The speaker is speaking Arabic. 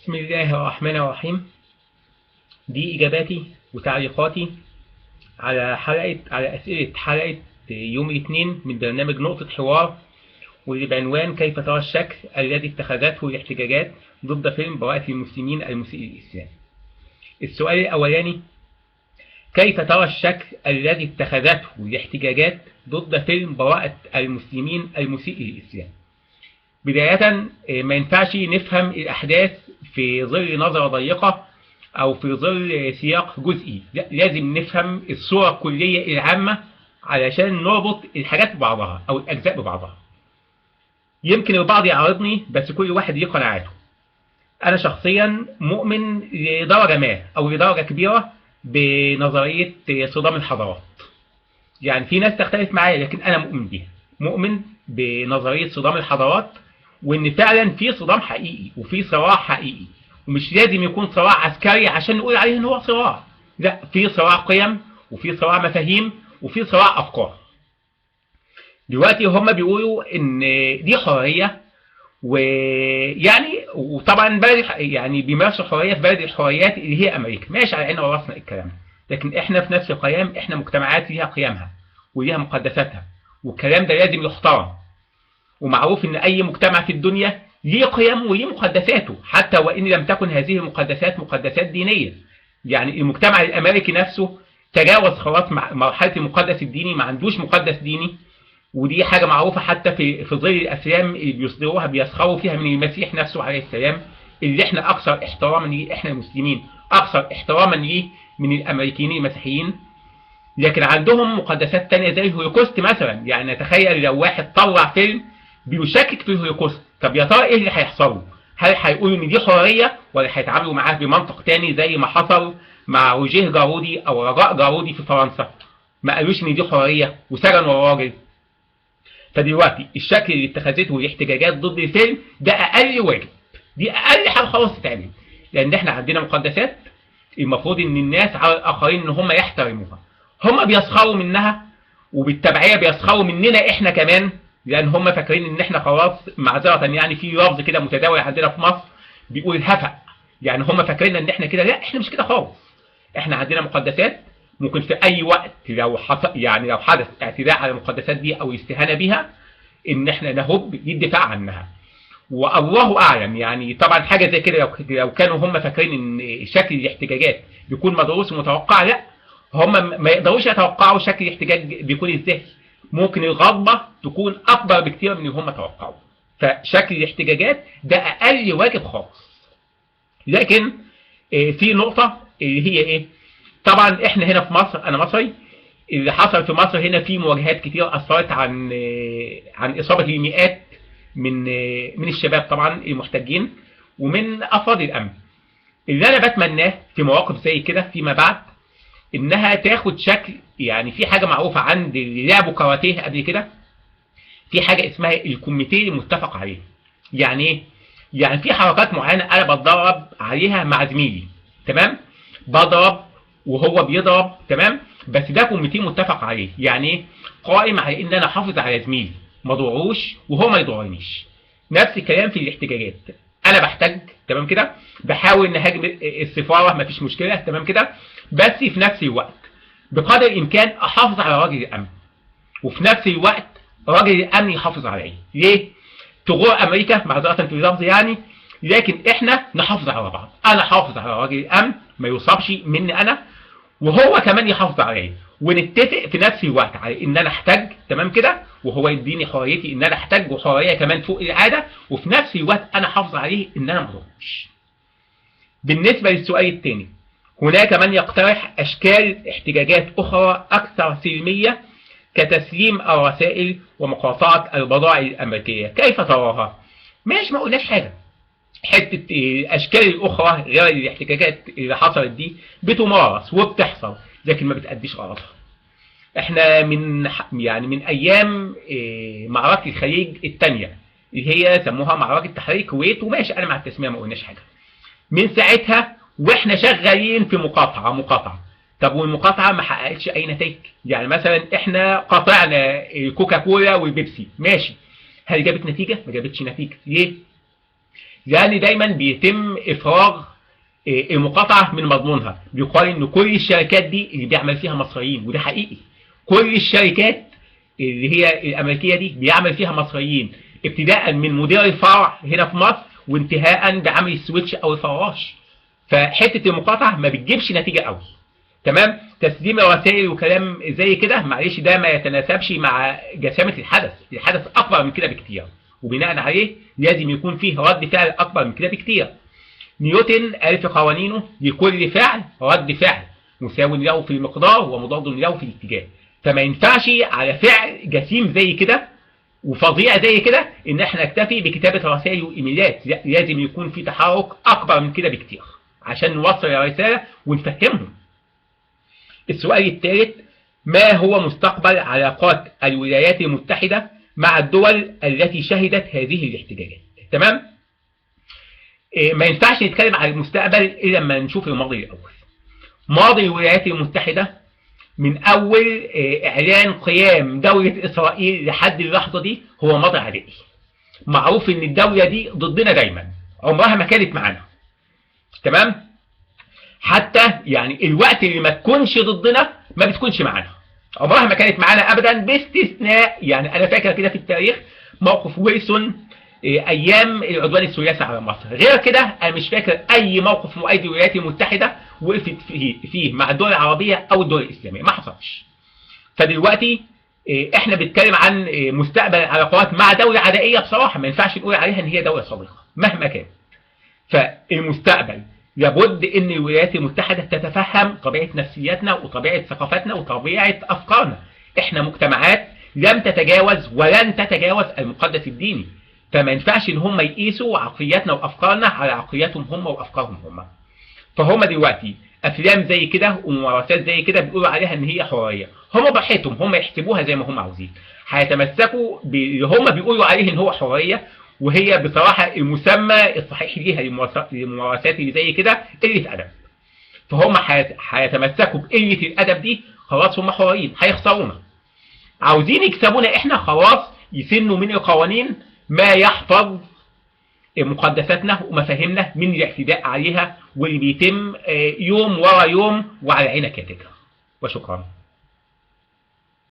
بسم الله الرحمن الرحيم. دي إجاباتي وتعليقاتي على أسئلة حلقة يوم الاثنين من برنامج نقطة حوار، واللي بعنوان كيف ترى الشكل الذي اتخذته الاحتجاجات ضد فيلم براءة المسلمين المسيء للإسلام. السؤال الأولاني: كيف ترى الشكل الذي اتخذته الاحتجاجات ضد فيلم براءة المسلمين المسيء للإسلام؟ بداية، ما ينفعش نفهم الأحداث في ظل نظرة ضيقة أو في ظل سياق جزئي، لا، لازم نفهم الصورة الكلية العامة علشان نربط الحاجات ببعضها أو الأجزاء ببعضها. يمكن البعض يعارضني، بس كل واحد ليه قناعاته. أنا شخصيا مؤمن لدرجة ما أو لدرجة كبيرة بنظرية صدام الحضارات. يعني في ناس تختلف معايا، لكن أنا مؤمن بيها، مؤمن بنظرية صدام الحضارات، وإن فعلا في صدام حقيقي وفي صراع حقيقي، ومش لازم يكون صراع عسكري عشان نقول عليه إن هو صراع. لا، في صراع قيم وفي صراع مفاهيم وفي صراع أفكار. دلوقتي هم بيقولوا إن دي حرية، ويعني وطبعا بلد يعني بيمارسوا حرية في بلد الحريات اللي هي أمريكا. ماشي، على عيننا وراسنا الكلام، لكن إحنا في نفس القيام، إحنا مجتمعات ليها قيمها وليها مقدساتها، والكلام ده لازم يحترم. ومعروف ان اي مجتمع في الدنيا ليه قيم وليه مقدساته، حتى وان لم تكن هذه المقدسات مقدسات دينية. يعني المجتمع الامريكي نفسه تجاوز خلاص مرحلة المقدس الديني، ما عندوش مقدس ديني. ودي حاجة معروفة حتى في ظل الافلام اللي بيصدروها بيسخروا فيها من المسيح نفسه عليه السلام، اللي احنا اكثر احتراما ليه، احنا المسلمين اكثر احتراما ليه من الامريكيين المسيحيين. لكن عندهم مقدسات تانية زي الهولوكوست مثلا. يعني نتخيل لو واحد طلع فيلم بيشكك في الهولوكوست، طب يا ترى ايه اللي هيحصل له؟ هل هيقولوا ان دي حريه، ولا هيتعاملوا معاه بمنطق تاني زي ما حصل مع روجيه جارودي او رجاء جارودي في فرنسا؟ ما قالوش ان دي حريه وسجنوا الراجل. فدلوقتي الشكل اللي اتخذته الاحتجاجات ضد الفيلم ده اقل واجب، دي اقل حاجه خلاص تتعمل، لان احنا عندنا مقدسات المفروض ان الناس على الاخرين ان هم يحترموها. هم بيسخروا منها، وبالتبعيه بيسخروا مننا احنا كمان، لان هم فاكرين ان احنا خلاص، معذره يعني في لفظ كده متداول عندنا في مصر بيقول هفق. يعني هم فاكرين ان احنا كده، لا، احنا مش كده خالص. احنا عندنا مقدسات، ممكن في اي وقت لو حصل، يعني لو حدث اعتداء على المقدسات دي او استهانه بيها، ان احنا نهب للدفاع عنها. والله اعلم، يعني طبعا حاجه زي كده لو كانوا هم فاكرين ان شكل الاحتجاجات بيكون مدروس ومتوقع، لا، هم ما يقدروش يتوقعوا شكل الاحتجاج بيكون ازاي. ممكن الغضبة تكون أكبر بكتير من اللي هم توقعوا. فشكل الاحتجاجات ده أقل واجب خالص. لكن في نقطة اللي هي إيه؟ طبعا إحنا هنا في مصر، أنا مصري، اللي حصل في مصر هنا في مواجهات كتير أثرت عن إصابة المئات من الشباب طبعا المحتجين ومن أفراد الأمن. اللي أنا بتمناه في مواقف زي كده فيما بعد انها تاخد شكل، يعني في حاجه معروفه عند اللي لعبوا كاراتيه قبل كده، في حاجه اسمها الكوميتيه المتفق عليه. يعني ايه؟ يعني في حركات معينه انا بتدرب عليها مع زميلي، تمام، بضرب وهو بيضرب، تمام، بس ده كوميتيه متفق عليه. يعني ايه؟ قائم على ان انا احافظ على زميلي ما ضروش وهو ما يضرنيش. نفس الكلام في الاحتجاجات، انا بحتج، تمام كده، بحاول نهاجم السفاره، مفيش مشكله، تمام كده، بس في نفس الوقت بقدر الامكان احافظ على راجل الامن، وفي نفس الوقت راجل الامن يحافظ عليا. ليه؟ تغور امريكا، معذره في اللفظ يعني، لكن احنا نحافظ على بعض. انا احافظ على راجل الامن ما يصابش مني انا، وهو كمان يحافظ عليا، ونتفق في نفس الوقت على ان انا احتج، تمام كده، وهو يديني حريتي ان انا احتج وحريه كمان فوق العاده، وفي نفس الوقت انا احافظ عليه ان انا ما اضربش. بالنسبه للسؤال الثاني، هناك من يقترح أشكال احتجاجات أخرى أكثر سلمية كتسليم الرسائل ومقاطعة البضائع الأمريكية، كيف تراها؟ ماشي، ما قلناش حاجة. حتة الأشكال الأخرى غير الاحتجاجات اللي حصلت دي بتمارس وبتحصل، لكن ما بتأديش غرضها. احنا من أيام معركة الخليج الثانية اللي هي سموها معركة تحرير الكويت، وماشي أنا مع التسمية، ما قلناش حاجة. من ساعتها واحنا شغالين في مقاطعة. طب والمقاطعة ما حققتش اي نتائج. يعني مثلا احنا قاطعنا كوكا كولا والبيبسي، ماشي، هل جابت نتيجة؟ ما جابتش نتيجة. ليه؟ لان دايما بيتم افراغ المقاطعه من مضمونها. بيقال ان كل الشركات دي اللي بيعمل فيها مصريين، وده حقيقي. كل الشركات اللي هي الامريكيه دي بيعمل فيها مصريين، ابتداء من مدير الفرع هنا في مصر وانتهاء بعمل السويتش او الفراش. فحته المقاطعه ما بتجيبش نتيجه قوي. تمام. تسليم الرسائل وكلام زي كده معلش ده ما يتناسبش مع جسامه الحدث. الحدث اكبر من كده بكتير، وبناء عليه لازم يكون فيه رد فعل اكبر من كده بكتير. نيوتن قال في قوانينه لكل فعل رد فعل مساو له في المقدار ومضاد له في الاتجاه. فما ينفعش على فعل جسيم زي كده وفظيع زي كده ان احنا نكتفي بكتابه رسائل وايميلات. لازم يكون في تحرك اكبر من كده بكتير عشان نوصل الرساله ونفهمهم. السؤال الثالث: ما هو مستقبل علاقات الولايات المتحدة مع الدول التي شهدت هذه الاحتجاجات؟ تمام؟ ما ينفعش نتكلم عن المستقبل إلا لما نشوف الماضي الأول. ماضي الولايات المتحدة من أول إعلان قيام دولة إسرائيل لحد اللحظة دي هو ماضي عدائي. معروف إن الدولة دي ضدنا دايما، عمرها ما كانت معانا. تمام؟ حتى يعني الوقت اللي ما تكونش ضدنا ما بتكونش معانا، عمرها ما كانت معانا ابدا، باستثناء يعني انا فاكر كده في التاريخ موقف ويلسون ايام العدوان الثلاثي على مصر. غير كده انا مش فاكر اي موقف مؤيد للولايات المتحده وقفت فيه مع الدول العربيه او الدول الاسلاميه، ما حصلش. فدلوقتي احنا بنتكلم عن مستقبل العلاقات مع دوله عدائيه. بصراحه ما ينفعش نقول عليها ان هي دوله صديقه مهما كان. فالمستقبل لابد ان الولايات المتحدة تتفهم طبيعة نفسياتنا وطبيعة ثقافتنا وطبيعة افكارنا. احنا مجتمعات لم تتجاوز ولن تتجاوز المقدس الديني، فما ينفعش ان هم يقيسوا عقلياتنا وافكارنا على عقلياتهم هم وافكارهم هم. فهم دلوقتي افلام زي كده وممارسات زي كده بيقولوا عليها ان هي حرية. هم براحتهم، هم يحسبوها زي ما هم عاوزين، هيتمسكوا باللي هم بيقولوا عليه ان هو حرية، وهي بصراحة المسمى الصحيح ليها للممارسات اللي زي كده قلة أدب. فهم هيتمسكوا بقلة الأدب دي، خلاص هم حرين، هيخسرونا. عاوزين يكسبونا احنا، خلاص يسنوا من القوانين ما يحفظ مقدساتنا ومفاهيمنا من الاعتداء عليها، واللي بيتم يوم ورا يوم وعلى عينك يا تكره. وشكرا.